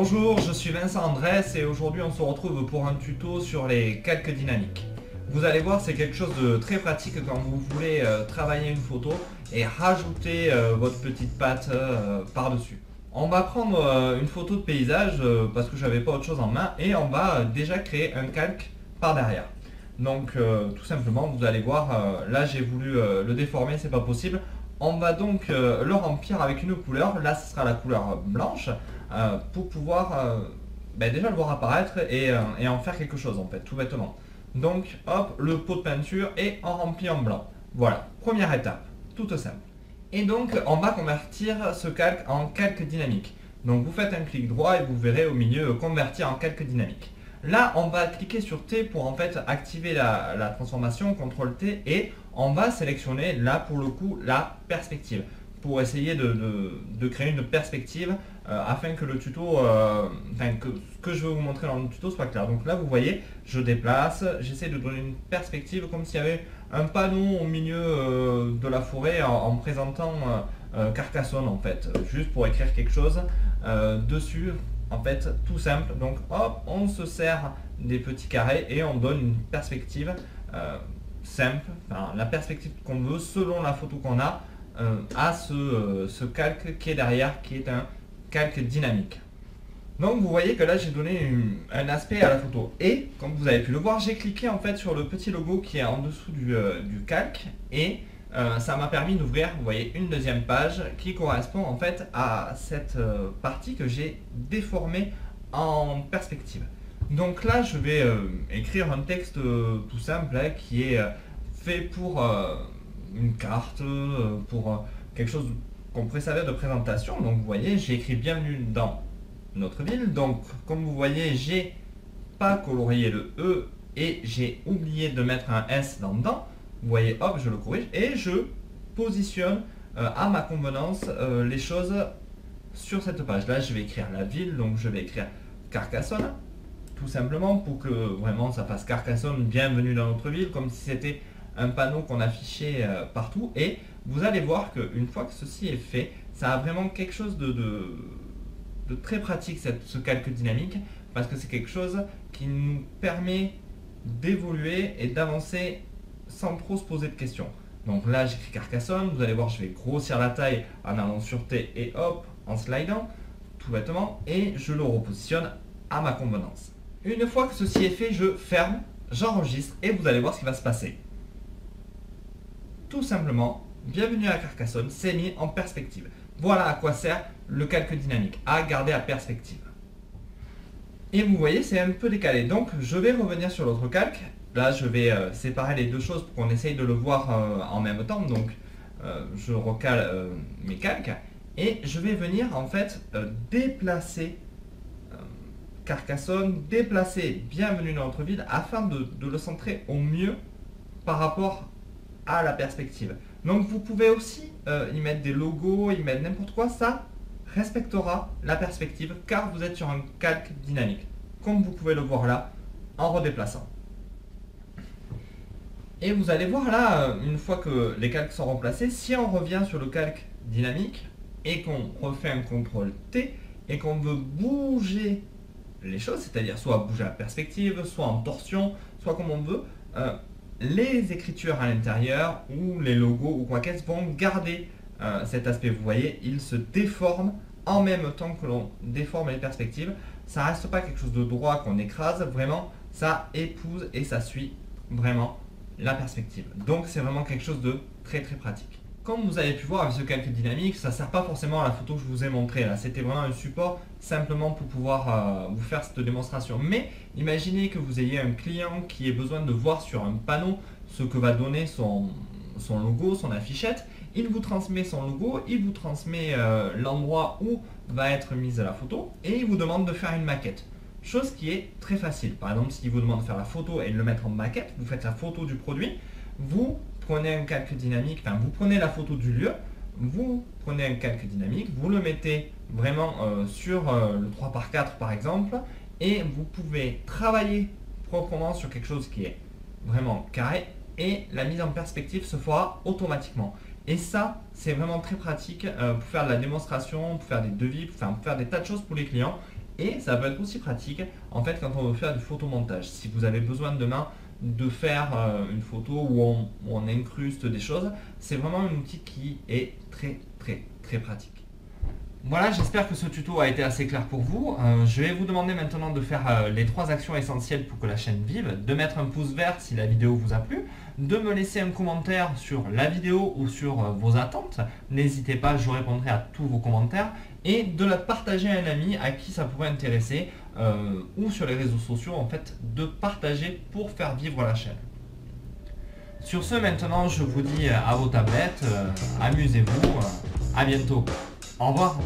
Bonjour, je suis Vincent Andrès et aujourd'hui on se retrouve pour un tuto sur les calques dynamiques. Vous allez voir, c'est quelque chose de très pratique quand vous voulez travailler une photo et rajouter votre petite patte par-dessus. On va prendre une photo de paysage parce que j'avais pas autre chose en main et on va déjà créer un calque par derrière. Donc tout simplement, vous allez voir, là j'ai voulu le déformer, c'est pas possible. On va donc le remplir avec une couleur, là ce sera la couleur blanche, pour pouvoir déjà le voir apparaître et en faire quelque chose en fait, tout bêtement. Donc hop, le pot de peinture et on remplit en blanc. Voilà, première étape, toute simple. Et donc on va convertir ce calque en calque dynamique. Donc vous faites un clic droit et vous verrez au milieu convertir en calque dynamique. Là on va cliquer sur T pour en fait activer la transformation, CTRL T, et on va sélectionner là pour le coup la perspective pour essayer de créer une perspective afin que le tuto, que ce que je veux vous montrer dans le tuto soit clair. Donc là vous voyez, je déplace, j'essaie de donner une perspective comme s'il y avait un panneau au milieu de la forêt en présentant Carcassonne en fait, juste pour écrire quelque chose dessus, en fait tout simple. Donc hop, on se sert des petits carrés et on donne une perspective simple, la perspective qu'on veut selon la photo qu'on a à ce calque qui est derrière, qui est un calque dynamique. Donc vous voyez que là j'ai donné un aspect à la photo et comme vous avez pu le voir, j'ai cliqué en fait sur le petit logo qui est en dessous du calque et ça m'a permis d'ouvrir, vous voyez, une deuxième page qui correspond en fait à cette partie que j'ai déformée en perspective. Donc là je vais écrire un texte tout simple qui est fait pour une carte, pour quelque chose qu'on pourrait servir de présentation. Donc vous voyez, j'ai écrit bienvenue dans notre ville. Donc comme vous voyez, j'ai pas colorié le E et j'ai oublié de mettre un S dans dedans. Vous voyez, hop, je le corrige et je positionne à ma convenance les choses sur cette page. Là, je vais écrire la ville, donc je vais écrire Carcassonne, tout simplement pour que vraiment ça fasse Carcassonne, bienvenue dans notre ville, comme si c'était un panneau qu'on affichait partout. Et vous allez voir qu'une fois que ceci est fait, ça a vraiment quelque chose de très pratique, ce calque dynamique, parce que c'est quelque chose qui nous permet d'évoluer et d'avancer sans trop se poser de questions. Donc là j'écris Carcassonne, vous allez voir je vais grossir la taille en allant sur T et hop, en slidant, tout bêtement, et je le repositionne à ma convenance. Une fois que ceci est fait, je ferme, j'enregistre et vous allez voir ce qui va se passer. Tout simplement, bienvenue à Carcassonne, c'est mis en perspective. Voilà à quoi sert le calque dynamique, à garder la perspective. Et vous voyez, c'est un peu décalé. Donc, je vais revenir sur l'autre calque. Là, je vais séparer les deux choses pour qu'on essaye de le voir en même temps. Donc, je recale mes calques. Et je vais venir, en fait, déplacer Carcassonne, déplacer bienvenue dans notre ville, afin de le centrer au mieux par rapport à la perspective. Donc vous pouvez aussi y mettre des logos, y mettre n'importe quoi, ça respectera la perspective car vous êtes sur un calque dynamique, comme vous pouvez le voir là en redéplaçant. Et vous allez voir là, une fois que les calques sont remplacés, si on revient sur le calque dynamique et qu'on refait un CTRL T et qu'on veut bouger les choses, c'est-à-dire soit bouger la perspective, soit en torsion, soit comme on veut, les écritures à l'intérieur ou les logos ou quoi qu'est-ce vont garder cet aspect. Vous voyez, ils se déforment en même temps que l'on déforme les perspectives. Ça reste pas quelque chose de droit qu'on écrase, vraiment ça épouse et ça suit vraiment la perspective. Donc c'est vraiment quelque chose de très pratique. Comme vous avez pu voir avec ce calque dynamique, ça ne sert pas forcément à la photo que je vous ai montré là. C'était vraiment un support simplement pour pouvoir vous faire cette démonstration. Mais imaginez que vous ayez un client qui ait besoin de voir sur un panneau ce que va donner son logo, son affichette. Il vous transmet son logo, il vous transmet l'endroit où va être mise la photo et il vous demande de faire une maquette. Chose qui est très facile. Par exemple, s'il vous demande de faire la photo et de le mettre en maquette, vous faites la photo du produit, vous prenez un calque dynamique, vous prenez la photo du lieu, vous prenez un calque dynamique, vous le mettez vraiment sur le 3x4 par exemple, et vous pouvez travailler proprement sur quelque chose qui est vraiment carré, et la mise en perspective se fera automatiquement. Et ça, c'est vraiment très pratique pour faire de la démonstration, pour faire des devis, pour faire des tas de choses pour les clients. Et ça peut être aussi pratique en fait quand on veut faire du photomontage. Si vous avez besoin demain de faire une photo où on incruste des choses, c'est vraiment un outil qui est très pratique. Voilà, j'espère que ce tuto a été assez clair pour vous. Je vais vous demander maintenant de faire les 3 actions essentielles pour que la chaîne vive, de mettre un pouce vert si la vidéo vous a plu, de me laisser un commentaire sur la vidéo ou sur vos attentes. N'hésitez pas, je répondrai à tous vos commentaires, et de la partager à un ami à qui ça pourrait intéresser, ou sur les réseaux sociaux, en fait, de partager pour faire vivre la chaîne. Sur ce, maintenant, je vous dis à vos tablettes, amusez-vous, à bientôt. Au revoir.